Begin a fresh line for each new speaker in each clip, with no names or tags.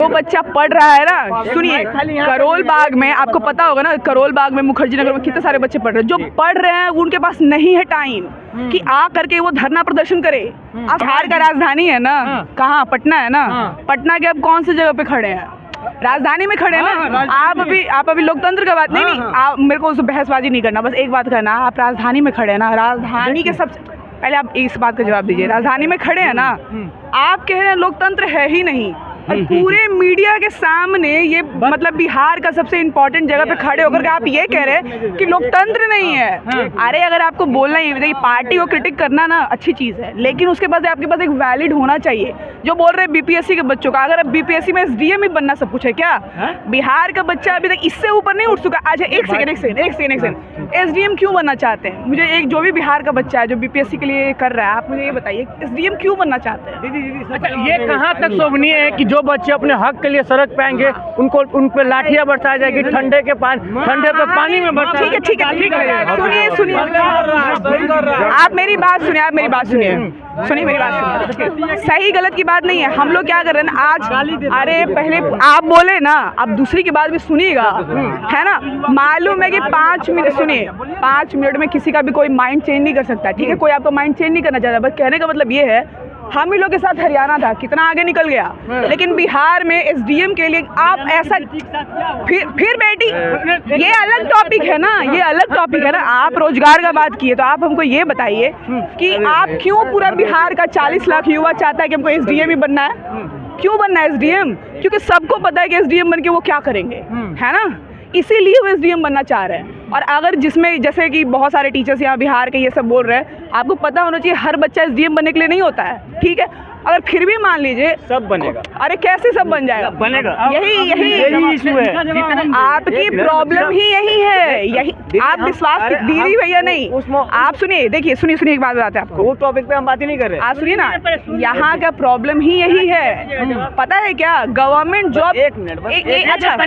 वो बच्चा पढ़ रहा है ना, सुनिए, करोल बाग में आपको पता होगा ना, करोल बाग में मुखर्जी नगर में कितने सारे बच्चे पढ़ रहे हैं। जो पढ़ रहे हैं उनके पास नहीं है टाइम कि आ करके वो धरना प्रदर्शन करे। आप बिहार का राजधानी है ना, कहाँ? पटना है ना। पटना के अब कौन सी जगह पे खड़े हैं? राजधानी में खड़े हैं ना। आप अभी लोकतंत्र का बात नहीं, आप मेरे को उस बहसबाजी नहीं करना, बस एक बात करना, आप राजधानी में खड़े हैं ना। राजधानी के सबसे पहले आप इस बात का जवाब दीजिए, राजधानी में खड़े हैं ना। आप कह रहे हैं लोकतंत्र है ही नहीं, और पूरे मीडिया के सामने ये मतलब बिहार का सबसे इम्पोर्टेंट जगह पे खड़े होकर के आप ये कह रहे हैं कि लोकतंत्र नहीं है। अरे अगर आपको बोलना ही, देखिए पार्टी को क्रिटिक करना ना अच्छी चीज़ है, लेकिन उसके बाद आपके पास एक वैलिड होना चाहिए। जो बोल रहे हैं बीपीएससी के बच्चों का, अगर अब बीपीएससी में एसडीएम ही बनना सब कुछ है क्या? बिहार का बच्चा अभी तक इससे ऊपर नहीं उठ चुका। अच्छा एक सेकेंड, एसडीएम क्यों बनना चाहते हैं? मुझे एक जो भी बिहार का बच्चा है जो बीपीएससी के लिए कर रहा है, आप मुझे ये बताइए एसडीएम क्यों बनना चाहते हैं?
दीदी अच्छा, ये कहाँ तक शोभनीय है कि जो बच्चे अपने हक के लिए सड़क पे आएंगे उनको उन पे लाठियां बरसाई जाएगी, ठंडे पे पानी में बरसाई।
ठीक है, सुनिए, आप मेरी बात सुनिए, सही गलत की बात नहीं है। हम लोग क्या कर रहे हैं ना आज, अरे पहले आप बोले ना, अब दूसरी की बात भी सुनिएगा, है ना। मालूम है कि 5 मिनट, सुनिए, 5 मिनट में किसी का भी कोई माइंड चेंज नहीं कर सकता, ठीक है। कोई आपका माइंड चेंज नहीं करना चाहता। बस कहने का मतलब ये है, हम ही लोग के साथ हरियाणा था, कितना आगे निकल गया, लेकिन बिहार में एसडीएम के लिए आप ऐसा फिर बेटी, ये अलग टॉपिक है ना, ये अलग टॉपिक है ना। आप रोजगार का बात किए तो आप हमको ये बताइए कि आप क्यों पूरा बिहार का 40 लाख युवा चाहता है कि हमको एसडीएम ही बनना है? क्यों बनना है एसडीएम? क्योंकि सबको पता है कि एसडीएम बन के वो क्या करेंगे, है ना। इसीलिए वो एसडीएम बनना चाह रहे हैं। और अगर जिसमें जैसे कि बहुत सारे टीचर्स यहाँ बिहार के ये सब बोल रहे हैं, आपको पता होना चाहिए हर बच्चा एसडीएम बनने के लिए नहीं होता है, ठीक है। अगर फिर भी मान लीजिए सब बनेगा, अरे कैसे सब बन जाएगा? बनेगा, यही इशू है। आपकी प्रॉब्लम ही यही है, यही आप विश्वास, दीदी भैया नहीं, आप सुनिए, देखिए सुनिए एक बात बताते हैं आपको, वो टॉपिक पे हम बात ही नहीं कर रहे। आप सुनिए ना, यहाँ का प्रॉब्लम ही यही है, पता है क्या? गवर्नमेंट जॉब, एक मिनट, अच्छा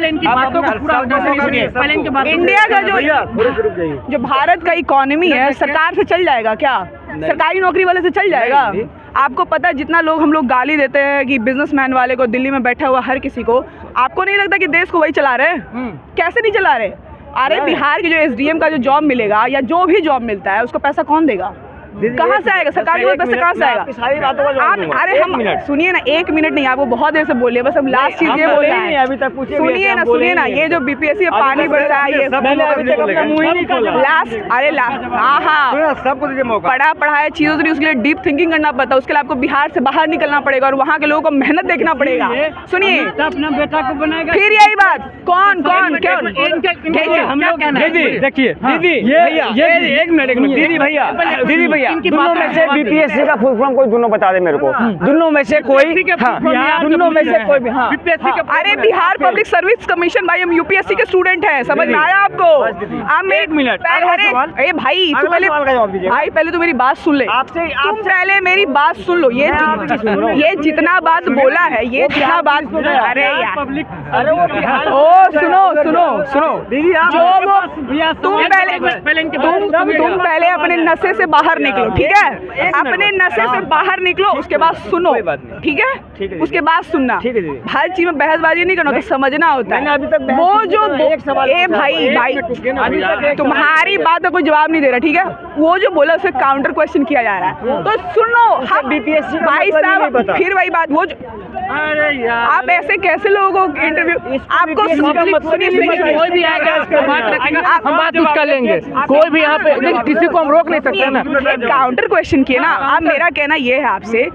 इंडिया का जो भारत का इकोनॉमी है, सरकार से चल जाएगा क्या? सरकारी नौकरी वाले से चल जाएगा? आपको पता है जितना लोग हम लोग गाली देते हैं कि बिजनेसमैन वाले को, दिल्ली में बैठा हुआ हर किसी को, आपको नहीं लगता कि देश को वही चला रहे हैं? कैसे नहीं चला रहे? अरे बिहार के जो एसडीएम का जो जॉब मिलेगा या जो भी जॉब मिलता है उसका पैसा कौन देगा? कहाँ से आएगा? सरकार के पैसा कहाँ से आएगा? आप अरे हम सुनिए ना, 1 मिनट नहीं, आपको बहुत देर से बोलिए, बस हम लास्ट चीज ये बोल रहे हैं, अभी तक सुनिए ना, ये जो बीपीएससी में पानी बढ़ता है, ये लास्ट, अरे हाँ सबको पढ़ाया चीजों से उसके लिए डीप थिंकिंग करना पड़ता है, उसके लिए आपको बिहार से बाहर निकलना पड़ेगा और वहाँ के लोगों को मेहनत देखना पड़ेगा। सुनिए अपना बेटा को बनाएगा, फिर यही बात, कौन क्यों?
देखिए दीदी, ये एक मिनट दीदी भैया दोनों में से बीपीएससी का फुल फॉर्म कोई दोनों बता दे मेरे को, दोनों में से कोई, दोनों में से कोई भी।
अरे बिहार पब्लिक सर्विस कमीशन, भाई हम यूपीएससी के स्टूडेंट हैं, समझ में आया आपको? आप 1 मिनट, अरे भाई तू पहले तो मेरी बात सुन ले, तुम पहले मेरी बात सुन लो। ये जितना बात बोला है, ये जितना बात, अरे यार ओ सुनो दीदी, तुम पहले अपने नशे से बाहर निकलो, ठीक है? अपने नशे से बाहर निकलो, उसके बाद सुनो, ठीक है? उसके बाद सुनना, हर चीज में बहसबाजी नहीं करना, तो समझना होता है। वो जो भाई तुम्हारी बात का कोई जवाब नहीं दे रहा, ठीक है? वो जो बोला उसे काउंटर क्वेश्चन किया जा रहा है, तो सुनो। हम बीपीएससी भाई साहब, फिर वही बात, वो आप ऐसे कैसे लोगों को इंटरव्यू, आपको कोई भी आएगा हम बात उसका लेंगे, कोई भी यहाँ पे किसी को हम रोक नहीं सकते ना। काउंटर क्वेश्चन किए ना आप, मेरा कहना ये है आपसे,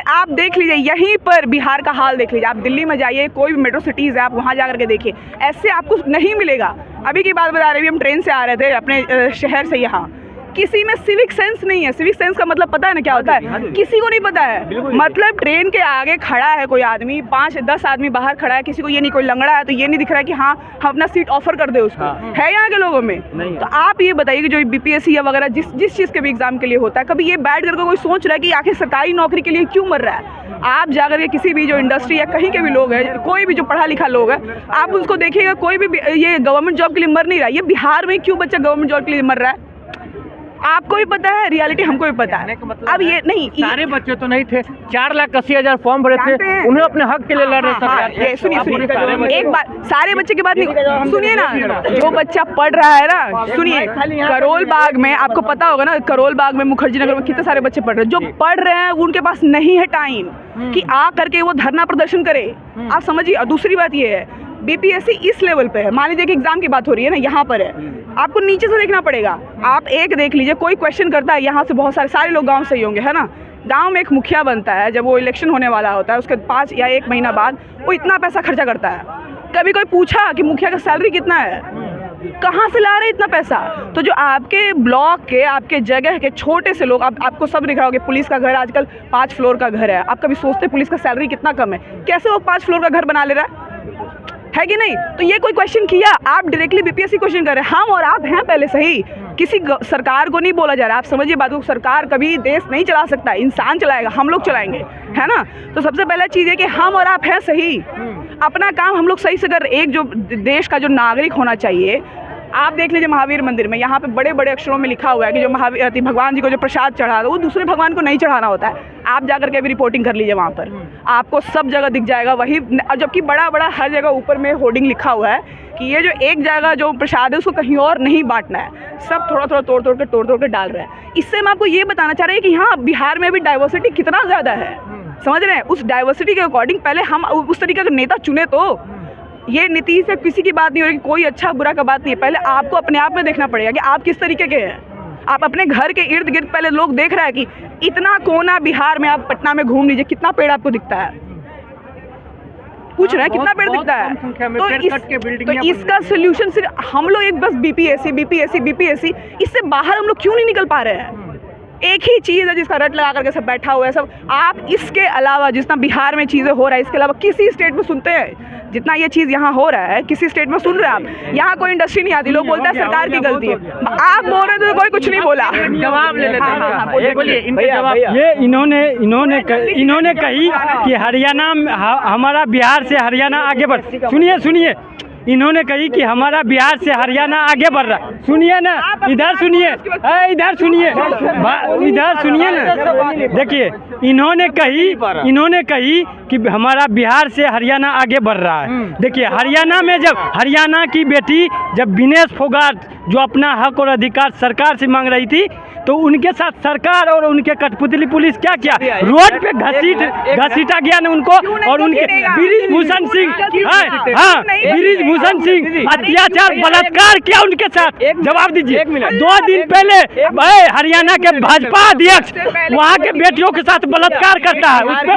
आप देख लीजिए यहीं पर बिहार का हाल देख लीजिए, आप दिल्ली में जाइए, कोई भी मेट्रो सिटीज़ है, आप वहाँ जाकर के देखिए, ऐसे आपको नहीं मिलेगा। अभी की बात बता रहे, हम ट्रेन से आ रहे थे अपने शहर से यहाँ, किसी में सिविक सेंस नहीं है। सिविक सेंस का मतलब पता है ना क्या होता है? किसी को नहीं पता है। मतलब ट्रेन के आगे खड़ा है कोई आदमी, 5-10 आदमी बाहर खड़ा है, किसी को ये नहीं, कोई लंगड़ा है तो ये नहीं दिख रहा है कि हाँ हम अपना सीट ऑफर कर दे उसको, है यहाँ के लोगों में? तो आप ये बताइए कि जो बीपीएससी या वगैरह जिस चीज़ के भी एग्जाम के लिए होता है, कभी ये बैठ करके कोई सोच रहा है कि आखिर सरकारी नौकरी के लिए क्यों मर रहा है? आप जाकर के किसी भी जो इंडस्ट्री या कहीं के भी लोग हैं, कोई भी जो पढ़ा लिखा लोग है, आप उसको देखिएगा, कोई भी ये गवर्नमेंट जॉब के लिए मर नहीं रहा है। ये बिहार में क्यों बच्चा गवर्नमेंट जॉब के लिए मर रहा है? आपको भी पता है, रियलिटी हमको भी पता है। अब ये नहीं,
सारे बच्चे तो नहीं थे, 4,80,000 फॉर्म भरे थे,
जानते हैं।
उन्हें अपने हक के लिए लड़ रहे सरकार से।
ये सुनिए
आप पूरे सारे
सुनिए,
बच्चे-
एक बात, सारे बच्चे की बात नहीं सुनिए ना, जो बच्चा पढ़ रहा है ना, सुनिए, करोल बाग में आपको पता होगा ना, करोल बाग में, मुखर्जी नगर में कितने सारे बच्चे पढ़ रहे हैं। जो पढ़ रहे हैं उनके पास नहीं है टाइम कि आ करके वो धरना प्रदर्शन करे, आप समझिए। और दूसरी बात ये है, बीपीएससी इस लेवल पे है, मान लीजिए कि एग्जाम की बात हो रही है ना, यहाँ पर है, आपको नीचे से देखना पड़ेगा। आप एक देख लीजिए, कोई क्वेश्चन करता है, यहाँ से बहुत सारे लोग गांव से ही होंगे, है ना। गांव में एक मुखिया बनता है, जब वो इलेक्शन होने वाला होता है उसके 5 या 1 महीना बाद वो इतना पैसा खर्चा करता है। कभी कोई पूछा कि मुखिया का सैलरी कितना है, कहाँ से ला रहे हैं इतना पैसा? तो जो आपके ब्लॉक के, आपके जगह के छोटे से लोग, आपको सब दिख रहा होगा, पुलिस का घर आजकल 5 फ्लोर का घर है। आप कभी सोचते पुलिस का सैलरी कितना कम है? कैसे वो 5 फ्लोर का घर बना ले रहा है कि नहीं? तो ये कोई क्वेश्चन किया? आप डायरेक्टली बीपीएससी क्वेश्चन कर रहे हैं। हम और आप हैं पहले सही, किसी सरकार को नहीं बोला जा रहा। आप समझिए बात को, सरकार कभी देश नहीं चला सकता, इंसान चलाएगा, हम लोग चलाएंगे, है ना। तो सबसे पहला चीज़ है कि हम और आप हैं सही, अपना काम हम लोग सही से कर। एक जो देश का जो नागरिक होना चाहिए, आप देख लीजिए महावीर मंदिर में, यहाँ पे बड़े बड़े अक्षरों में लिखा हुआ है कि जो महावीर भगवान जी को जो प्रसाद चढ़ा वो दूसरे भगवान को नहीं चढ़ाना होता है। आप जाकर के भी रिपोर्टिंग कर लीजिए, वहाँ पर आपको सब जगह दिख जाएगा वही। जबकि बड़ा बड़ा हर जगह ऊपर में होर्डिंग लिखा हुआ है कि ये जो एक जगह जो प्रसाद है उसको कहीं और नहीं बांटना है, सब थोड़ा थोड़ा तोड़ तोड़ के डाल रहे हैं। इससे हम आपको ये बताना चाह रहे हैं कि हाँ, बिहार में भी डाइवर्सिटी कितना ज़्यादा है, समझ रहे हैं। उस डाइवर्सिटी के अकॉर्डिंग पहले हम उस तरीके का नेता चुने। तो ये नीति से किसी की बात नहीं हो रही, कोई अच्छा बुरा का बात नहीं है। पहले आपको अपने आप में देखना पड़ेगा कि आप किस तरीके के हैं। आप अपने घर के इर्द गिर्द पहले लोग देख रहा है कि इतना कोना बिहार में, आप पटना में घूम लीजिए, कितना पेड़ आपको दिखता है? पूछ रहे हैं कितना पेड़ दिखता है? तो इसका सोल्यूशन सिर्फ हम लोग एक बस बीपीएससी, इससे बाहर हम लोग क्यों नहीं निकल पा रहे हैं? एक ही चीज़ है जिसका रट लगा करके सब बैठा हुआ है सब। आप इसके अलावा जितना बिहार में चीज़ें हो रहा है, इसके अलावा किसी स्टेट में सुनते हैं? जितना ये चीज़ यहाँ हो रहा है किसी स्टेट में सुन रहे हैं आप? यहाँ कोई इंडस्ट्री नहीं आती, लोग बोलते हैं सरकार की गलती है। आप बोल रहे थे तो कोई कुछ नहीं बोला।
जवाब ले लेते हैं, बोलिए इनके जवाब।
ये इन्होंने कही कि हरियाणा, हमारा बिहार से हरियाणा आगे बढ़। सुनिए, इन्होंने कही कि हमारा बिहार से हरियाणा आगे बढ़ रहा। सुनिए ना, इधर सुनिए ना, देखिए, इन्होंने कही कि हमारा बिहार से हरियाणा आगे बढ़ रहा है। देखिए, हरियाणा में जब हरियाणा की बेटी जब विनेश फोगाट जो अपना हक और अधिकार सरकार से मांग रही थी, तो उनके साथ सरकार और उनके कठपुतली पुलिस क्या किया? रोड पे घसीटा गया ना उनको। और उनके बृजभूषण सिंह अत्याचार बलात्कार किया उनके साथ। जवाब दीजिए। 2 दिन पहले हरियाणा के भाजपा अध्यक्ष वहाँ के बेटियों के साथ बलात्कार करता है, उस पर